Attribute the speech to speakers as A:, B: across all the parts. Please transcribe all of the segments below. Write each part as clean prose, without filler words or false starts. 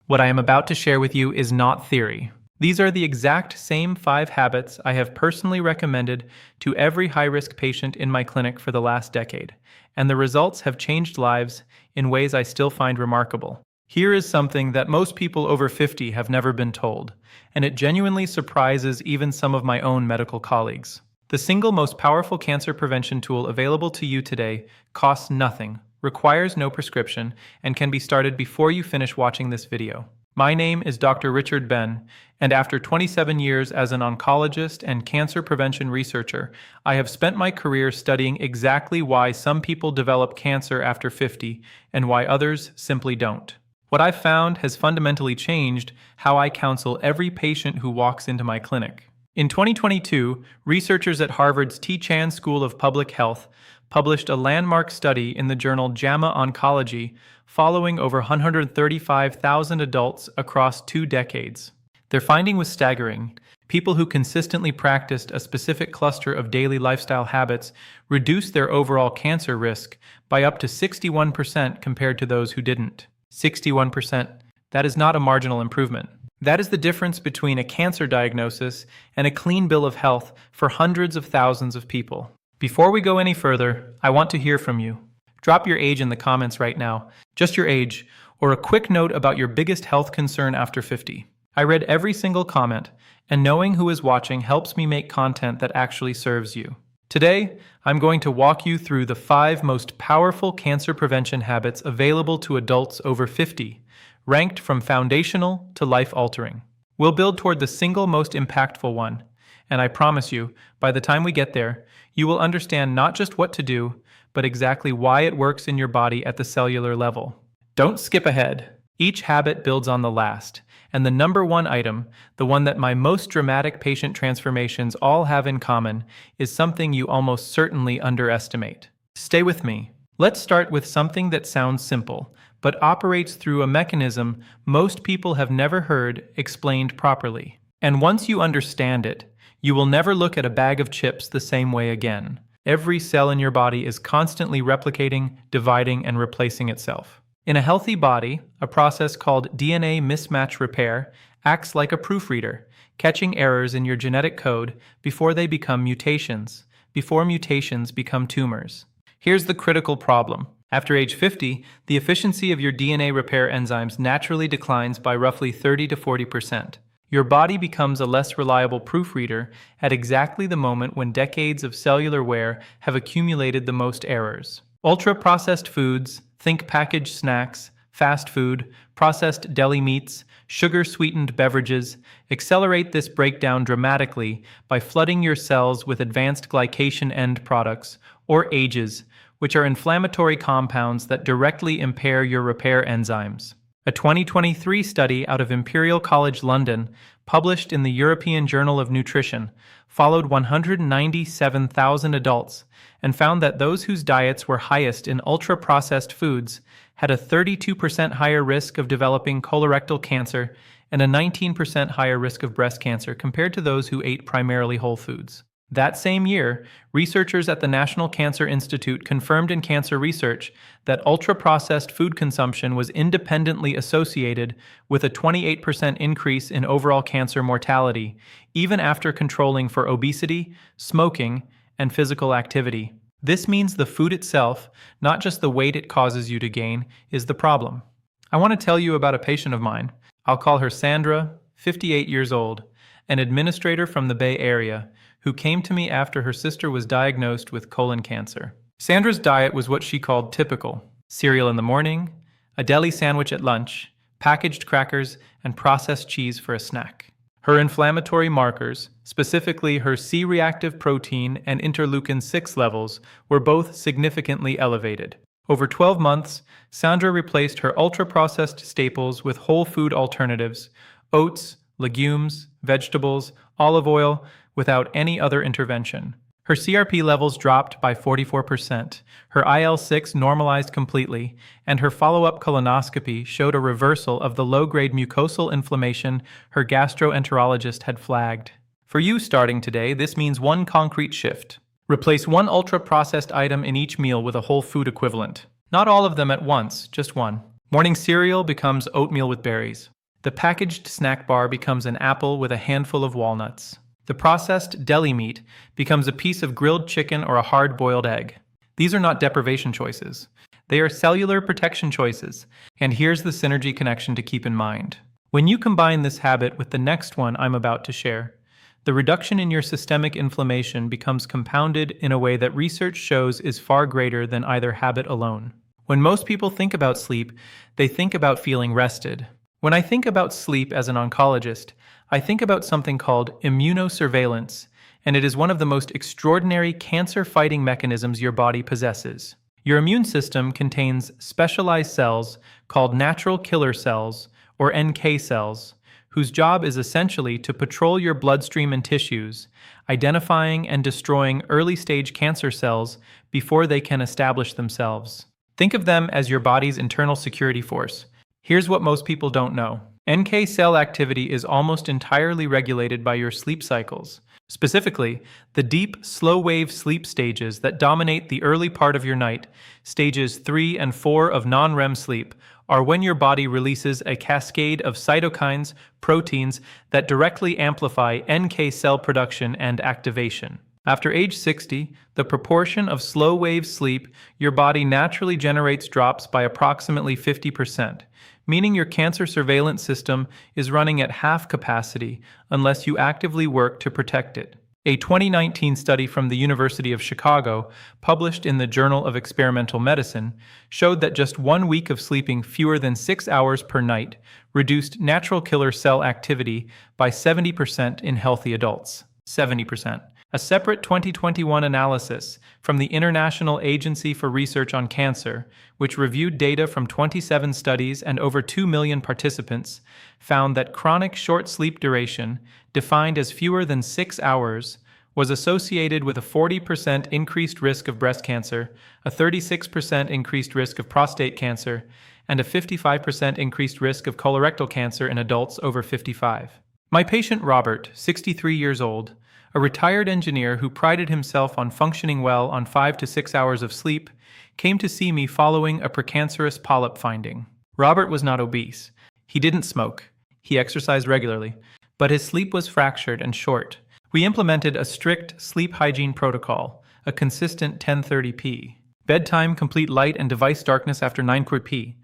A: What I am about to share with you is not theory. These are the exact same 5 habits I have personally recommended to every high-risk patient in my clinic for the last decade, and the results have changed lives in ways I still find remarkable. Here is something that most people over 50 have never been told, and it genuinely surprises even some of my own medical colleagues. The single most powerful cancer prevention tool available to you today costs nothing, requires no prescription, and can be started before you finish watching this video. My name is Dr. Richard Ben, and after 27 years as an oncologist and cancer prevention researcher, I have spent my career studying exactly why some people develop cancer after 50 and why others simply don't. What I've found has fundamentally changed how I counsel every patient who walks into my clinic. In 2022, researchers at Harvard's T. Chan School of Public Health published a landmark study in the journal JAMA Oncology following over 135,000 adults across 2 decades. Their finding was staggering. People who consistently practiced a specific cluster of daily lifestyle habits reduced their overall cancer risk by up to 61% compared to those who didn't. 61%. That is not a marginal improvement. That is the difference between a cancer diagnosis and a clean bill of health for hundreds of thousands of people. Before we go any further, I want to hear from you. Drop your age in the comments right now, just your age, or a quick note about your biggest health concern after 50. I read every single comment, and knowing who is watching helps me make content that actually serves you. Today, I'm going to walk you through the 5 most powerful cancer prevention habits available to adults over 50, ranked from foundational to life-altering. We'll build toward the single most impactful one, and I promise you, by the time we get there, you will understand not just what to do, but exactly why it works in your body at the cellular level. Don't skip ahead. Each habit builds on the last, and the number 1 item, the one that my most dramatic patient transformations all have in common, is something you almost certainly underestimate. Stay with me. Let's start with something that sounds simple, but operates through a mechanism most people have never heard explained properly. And once you understand it, you will never look at a bag of chips the same way again. Every cell in your body is constantly replicating, dividing, and replacing itself. In a healthy body, a process called DNA mismatch repair acts like a proofreader, catching errors in your genetic code before they become mutations, before mutations become tumors. Here's the critical problem. After age 50, the efficiency of your DNA repair enzymes naturally declines by roughly 30 to 40%. Your body becomes a less reliable proofreader at exactly the moment when decades of cellular wear have accumulated the most errors. Ultra-processed foods, think packaged snacks, fast food, processed deli meats, sugar-sweetened beverages, accelerate this breakdown dramatically by flooding your cells with advanced glycation end products, or AGEs, which are inflammatory compounds that directly impair your repair enzymes. A 2023 study out of Imperial College London, published in the European Journal of Nutrition, followed 197,000 adults and found that those whose diets were highest in ultra-processed foods had a 32% higher risk of developing colorectal cancer and a 19% higher risk of breast cancer compared to those who ate primarily whole foods. That same year, researchers at the National Cancer Institute confirmed in Cancer Research that ultra-processed food consumption was independently associated with a 28% increase in overall cancer mortality, even after controlling for obesity, smoking, and physical activity. This means the food itself, not just the weight it causes you to gain, is the problem. I want to tell you about a patient of mine. I'll call her Sandra, 58 years old, an administrator from the Bay Area, who came to me after her sister was diagnosed with colon cancer. Sandra's diet was what she called typical: cereal in the morning, a deli sandwich at lunch, packaged crackers, and processed cheese for a snack. Her inflammatory markers, specifically her C-reactive protein and interleukin-6 levels, were both significantly elevated. Over 12 months, Sandra replaced her ultra-processed staples with whole food alternatives: oats, legumes, vegetables, olive oil, without any other intervention. Her CRP levels dropped by 44%, her IL-6 normalized completely, and her follow-up colonoscopy showed a reversal of the low-grade mucosal inflammation her gastroenterologist had flagged. For you starting today, this means one concrete shift. Replace one ultra-processed item in each meal with a whole food equivalent. Not all of them at once, just one. Morning cereal becomes oatmeal with berries. The packaged snack bar becomes an apple with a handful of walnuts. The processed deli meat becomes a piece of grilled chicken or a hard-boiled egg. These are not deprivation choices. They are cellular protection choices, and here's the synergy connection to keep in mind. When you combine this habit with the next one I'm about to share, the reduction in your systemic inflammation becomes compounded in a way that research shows is far greater than either habit alone. When most people think about sleep, they think about feeling rested. When I think about sleep as an oncologist, I think about something called immunosurveillance, and it is one of the most extraordinary cancer-fighting mechanisms your body possesses. Your immune system contains specialized cells called natural killer cells, or NK cells, whose job is essentially to patrol your bloodstream and tissues, identifying and destroying early-stage cancer cells before they can establish themselves. Think of them as your body's internal security force. Here's what most people don't know. NK cell activity is almost entirely regulated by your sleep cycles. Specifically, the deep, slow-wave sleep stages that dominate the early part of your night, stages 3 and 4 of non-REM sleep, are when your body releases a cascade of cytokines, proteins that directly amplify NK cell production and activation. After age 60, the proportion of slow-wave sleep your body naturally generates drops by approximately 50%, meaning your cancer surveillance system is running at half capacity unless you actively work to protect it. A 2019 study from the University of Chicago, published in the Journal of Experimental Medicine, showed that just 1 week of sleeping fewer than 6 hours per night reduced natural killer cell activity by 70% in healthy adults. 70%. A separate 2021 analysis from the International Agency for Research on Cancer, which reviewed data from 27 studies and over 2 million participants, found that chronic short sleep duration, defined as fewer than 6 hours, was associated with a 40% increased risk of breast cancer, a 36% increased risk of prostate cancer, and a 55% increased risk of colorectal cancer in adults over 55. My patient Robert, 63 years old, a retired engineer who prided himself on functioning well on 5 to 6 hours of sleep, came to see me following a precancerous polyp finding. Robert was not obese. He didn't smoke. He exercised regularly, but his sleep was fractured and short. We implemented a strict sleep hygiene protocol, a consistent 10:30 bedtime, complete light and device darkness after 9:00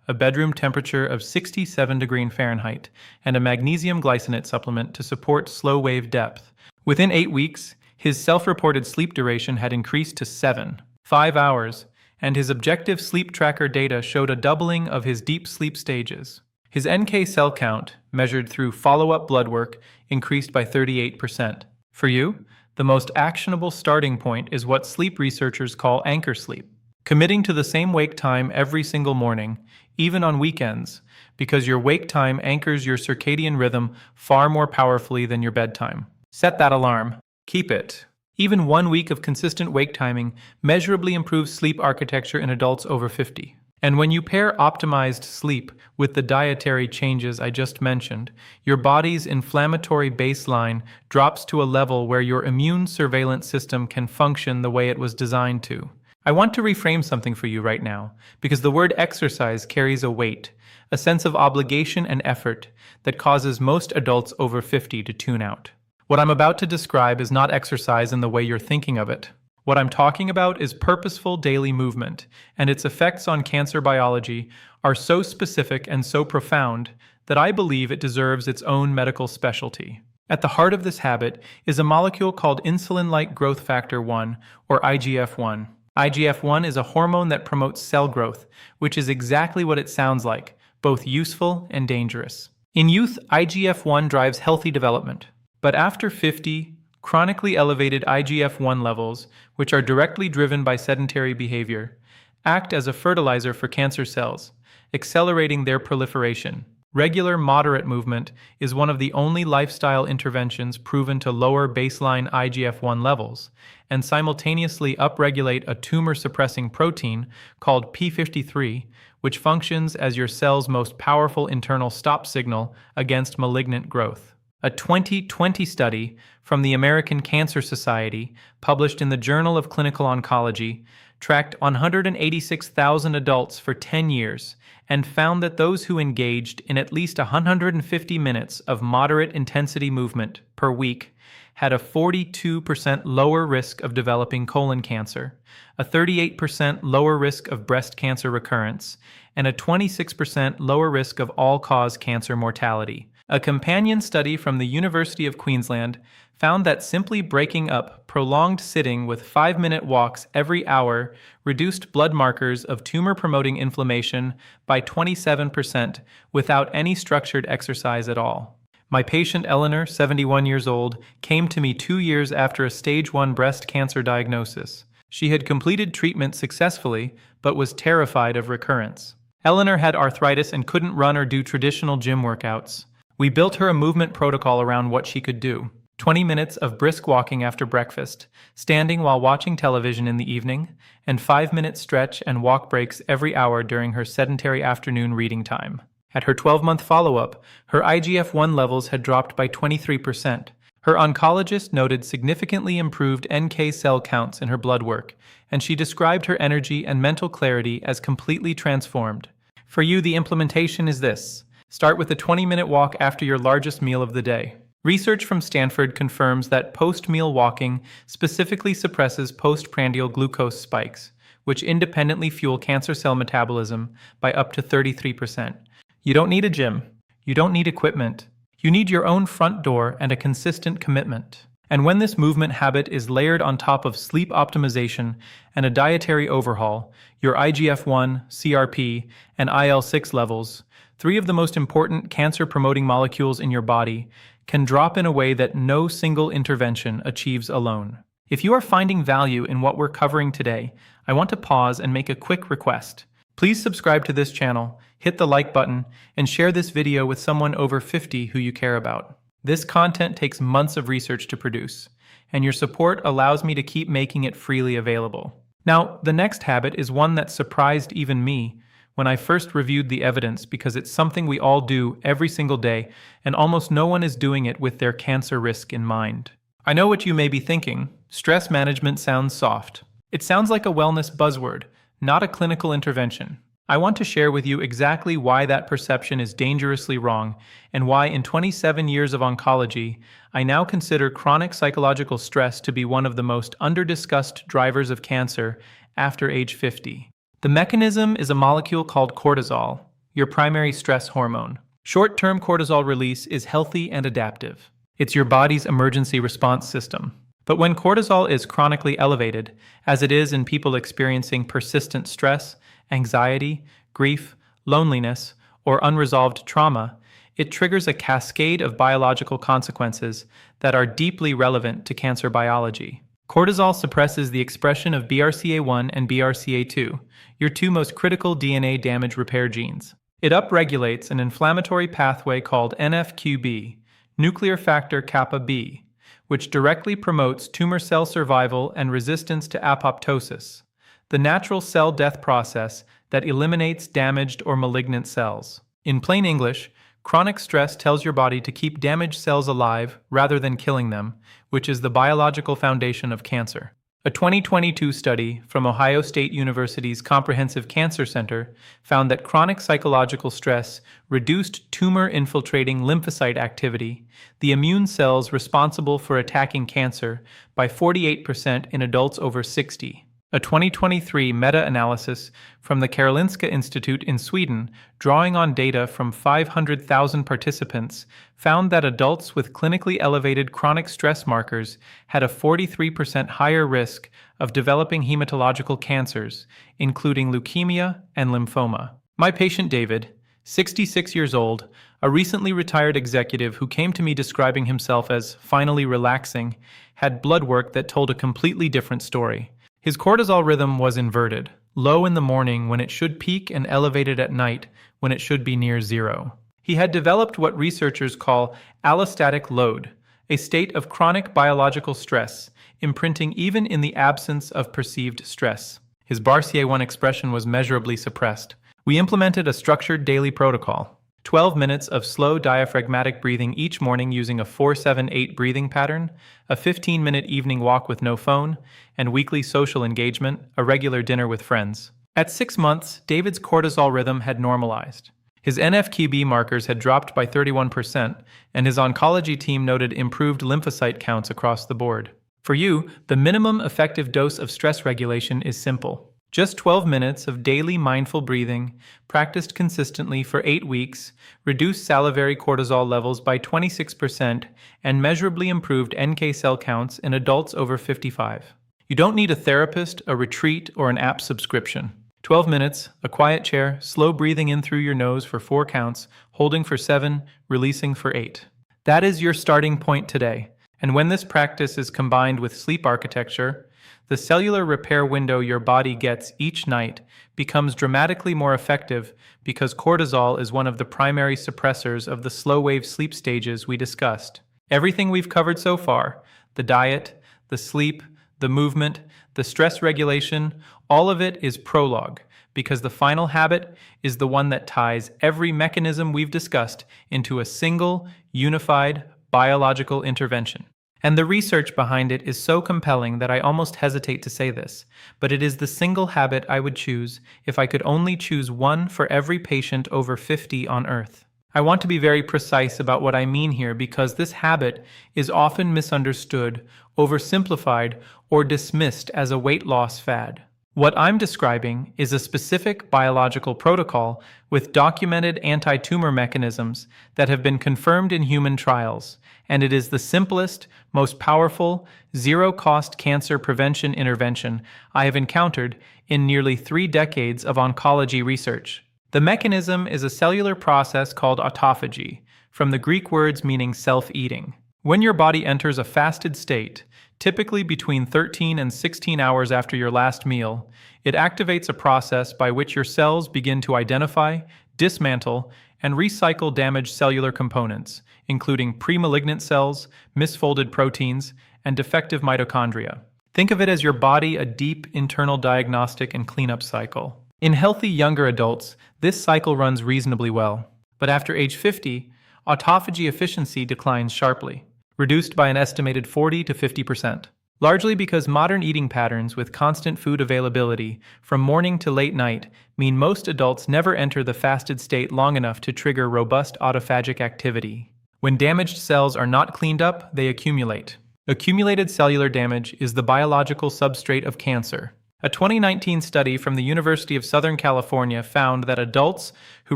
A: a bedroom temperature of 67 degrees Fahrenheit, and a magnesium glycinate supplement to support slow-wave depth. Within 8 weeks, his self-reported sleep duration had increased to 7.5 hours, and his objective sleep tracker data showed a doubling of his deep sleep stages. His NK cell count, measured through follow-up blood work, increased by 38%. For you, the most actionable starting point is what sleep researchers call anchor sleep. Committing to the same wake time every single morning, even on weekends, because your wake time anchors your circadian rhythm far more powerfully than your bedtime. Set that alarm. Keep it. Even 1 week of consistent wake timing measurably improves sleep architecture in adults over 50. And when you pair optimized sleep with the dietary changes I just mentioned, your body's inflammatory baseline drops to a level where your immune surveillance system can function the way it was designed to. I want to reframe something for you right now, because the word exercise carries a weight, a sense of obligation and effort that causes most adults over 50 to tune out. What I'm about to describe is not exercise in the way you're thinking of it. What I'm talking about is purposeful daily movement, and its effects on cancer biology are so specific and so profound that I believe it deserves its own medical specialty. At the heart of this habit is a molecule called insulin-like growth factor 1, or IGF-1. IGF-1 is a hormone that promotes cell growth, which is exactly what it sounds like, both useful and dangerous. In youth, IGF-1 drives healthy development. But after 50, chronically elevated IGF-1 levels, which are directly driven by sedentary behavior, act as a fertilizer for cancer cells, accelerating their proliferation. Regular moderate movement is one of the only lifestyle interventions proven to lower baseline IGF-1 levels and simultaneously upregulate a tumor-suppressing protein called p53, which functions as your cell's most powerful internal stop signal against malignant growth. A 2020 study from the American Cancer Society, published in the Journal of Clinical Oncology, tracked 186,000 adults for 10 years and found that those who engaged in at least 150 minutes of moderate intensity movement per week had a 42% lower risk of developing colon cancer, a 38% lower risk of breast cancer recurrence, and a 26% lower risk of all-cause cancer mortality. A companion study from the University of Queensland found that simply breaking up prolonged sitting with 5-minute walks every hour reduced blood markers of tumor-promoting inflammation by 27% without any structured exercise at all. My patient Eleanor, 71 years old, came to me 2 years after a stage 1 breast cancer diagnosis. She had completed treatment successfully, but was terrified of recurrence. Eleanor had arthritis and couldn't run or do traditional gym workouts. We built her a movement protocol around what she could do. 20 minutes of brisk walking after breakfast, standing while watching television in the evening, and 5-minute stretch and walk breaks every hour during her sedentary afternoon reading time. At her 12-month follow-up, her IGF-1 levels had dropped by 23%. Her oncologist noted significantly improved NK cell counts in her blood work, and she described her energy and mental clarity as completely transformed. For you, the implementation is this. Start with a 20-minute walk after your largest meal of the day. Research from Stanford confirms that post-meal walking specifically suppresses postprandial glucose spikes, which independently fuel cancer cell metabolism by up to 33%. You don't need a gym. You don't need equipment. You need your own front door and a consistent commitment. And when this movement habit is layered on top of sleep optimization and a dietary overhaul, your IGF-1, CRP, and IL-6 levels, 3 of the most important cancer-promoting molecules in your body, can drop in a way that no single intervention achieves alone. If you are finding value in what we're covering today, I want to pause and make a quick request. Please subscribe to this channel, hit the like button, and share this video with someone over 50 who you care about. This content takes months of research to produce, and your support allows me to keep making it freely available. Now, the next habit is one that surprised even me when I first reviewed the evidence because it's something we all do every single day, and almost no one is doing it with their cancer risk in mind. I know what you may be thinking. Stress management sounds soft. It sounds like a wellness buzzword, not a clinical intervention. I want to share with you exactly why that perception is dangerously wrong, and why in 27 years of oncology, I now consider chronic psychological stress to be one of the most under-discussed drivers of cancer after age 50. The mechanism is a molecule called cortisol, your primary stress hormone. Short-term cortisol release is healthy and adaptive. It's your body's emergency response system. But when cortisol is chronically elevated, as it is in people experiencing persistent stress, anxiety, grief, loneliness, or unresolved trauma, it triggers a cascade of biological consequences that are deeply relevant to cancer biology. Cortisol suppresses the expression of BRCA1 and BRCA2, your 2 most critical DNA damage repair genes. It upregulates an inflammatory pathway called NF-κB, nuclear factor kappa B, which directly promotes tumor cell survival and resistance to apoptosis, the natural cell death process that eliminates damaged or malignant cells. In plain English, chronic stress tells your body to keep damaged cells alive rather than killing them, which is the biological foundation of cancer. A 2022 study from Ohio State University's Comprehensive Cancer Center found that chronic psychological stress reduced tumor-infiltrating lymphocyte activity, the immune cells responsible for attacking cancer, by 48% in adults over 60. A 2023 meta-analysis from the Karolinska Institute in Sweden, drawing on data from 500,000 participants, found that adults with clinically elevated chronic stress markers had a 43% higher risk of developing hematological cancers, including leukemia and lymphoma. My patient David, 66 years old, a recently retired executive who came to me describing himself as finally relaxing, had blood work that told a completely different story. His cortisol rhythm was inverted, low in the morning when it should peak and elevated at night when it should be near zero. He had developed what researchers call allostatic load, a state of chronic biological stress, imprinting even in the absence of perceived stress. His BRCA1 expression was measurably suppressed. We implemented a structured daily protocol: 12 minutes of slow diaphragmatic breathing each morning using a 4-7-8 breathing pattern, a 15-minute evening walk with no phone, and weekly social engagement, a regular dinner with friends. At 6 months, David's cortisol rhythm had normalized. His NF-κB markers had dropped by 31%, and his oncology team noted improved lymphocyte counts across the board. For you, the minimum effective dose of stress regulation is simple. Just 12 minutes of daily mindful breathing, practiced consistently for 8 weeks, reduced salivary cortisol levels by 26%, and measurably improved NK cell counts in adults over 55. You don't need a therapist, a retreat, or an app subscription. 12 minutes, a quiet chair, slow breathing in through your nose for 4 counts, holding for 7, releasing for 8. That is your starting point today. And when this practice is combined with sleep architecture, the cellular repair window your body gets each night becomes dramatically more effective because cortisol is one of the primary suppressors of the slow-wave sleep stages we discussed. Everything we've covered so far, the diet, the sleep, the movement, the stress regulation, all of it is prologue, because the final habit is the one that ties every mechanism we've discussed into a single, unified, biological intervention. And the research behind it is so compelling that I almost hesitate to say this, but it is the single habit I would choose if I could only choose one for every patient over 50 on Earth. I want to be very precise about what I mean here because this habit is often misunderstood, oversimplified, or dismissed as a weight loss fad. What I'm describing is a specific biological protocol with documented anti-tumor mechanisms that have been confirmed in human trials, and it is the simplest, most powerful, zero-cost cancer prevention intervention I have encountered in nearly 3 decades of oncology research. The mechanism is a cellular process called autophagy, from the Greek words meaning self-eating. When your body enters a fasted state, typically between 13 and 16 hours after your last meal, it activates a process by which your cells begin to identify, dismantle, and recycle damaged cellular components, including pre-malignant cells, misfolded proteins, and defective mitochondria. Think of it as your body a deep internal diagnostic and cleanup cycle. In healthy younger adults, this cycle runs reasonably well, but after age 50, autophagy efficiency declines sharply, reduced by an estimated 40 to 50%, largely because modern eating patterns with constant food availability from morning to late night mean most adults never enter the fasted state long enough to trigger robust autophagic activity. When damaged cells are not cleaned up, they accumulate. Accumulated cellular damage is the biological substrate of cancer. A 2019 study from the University of Southern California found that adults who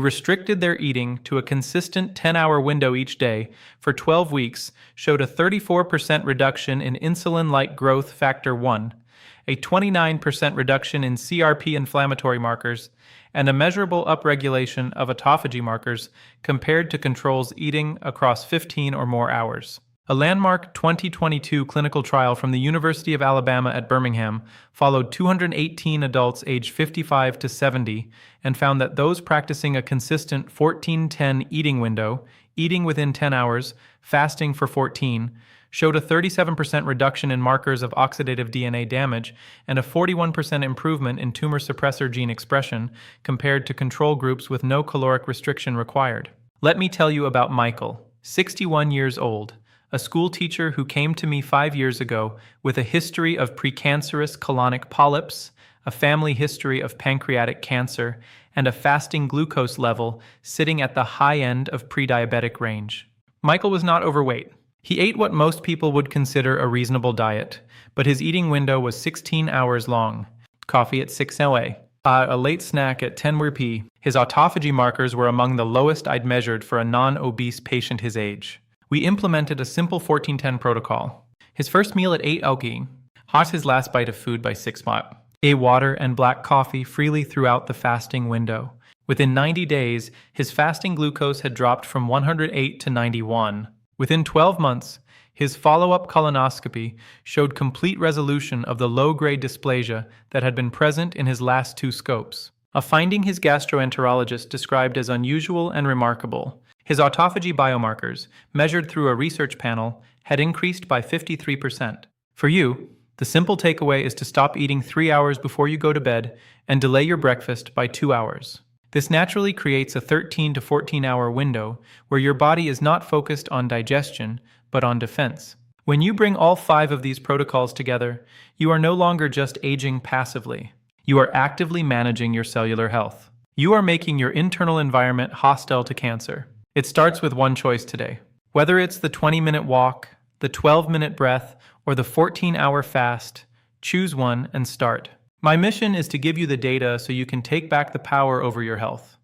A: restricted their eating to a consistent 10-hour window each day for 12 weeks showed a 34% reduction in insulin-like growth factor 1, a 29% reduction in CRP inflammatory markers, and a measurable upregulation of autophagy markers compared to controls eating across 15 or more hours. A landmark 2022 clinical trial from the University of Alabama at Birmingham followed 218 adults aged 55 to 70 and found that those practicing a consistent 14-10 eating window, eating within 10 hours, fasting for 14, showed a 37% reduction in markers of oxidative DNA damage and a 41% improvement in tumor suppressor gene expression compared to control groups with no caloric restriction required. Let me tell you about Michael, 61 years old, a school teacher who came to me 5 years ago with a history of precancerous colonic polyps, a family history of pancreatic cancer, and a fasting glucose level sitting at the high end of prediabetic range. Michael was not overweight. He ate what most people would consider a reasonable diet, but his eating window was 16 hours long. Coffee at 6 a.m., a late snack at 10 p.m. His autophagy markers were among the lowest I'd measured for a non-obese patient his age. We implemented a simple 14-10 protocol. His first meal at 8 p.m., hot his last bite of food by 6 p.m., a water and black coffee freely throughout the fasting window. Within 90 days, his fasting glucose had dropped from 108 to 91. Within 12 months, his follow-up colonoscopy showed complete resolution of the low-grade dysplasia that had been present in his last 2 scopes, a finding his gastroenterologist described as unusual and remarkable. His autophagy biomarkers, measured through a research panel, had increased by 53%. For you, the simple takeaway is to stop eating 3 hours before you go to bed and delay your breakfast by 2 hours. This naturally creates a 13 to 14-hour window where your body is not focused on digestion, but on defense. When you bring all 5 of these protocols together, you are no longer just aging passively. You are actively managing your cellular health. You are making your internal environment hostile to cancer. It starts with one choice today. Whether it's the 20-minute walk, the 12-minute breath, or the 14-hour fast, choose one and start. My mission is to give you the data so you can take back the power over your health.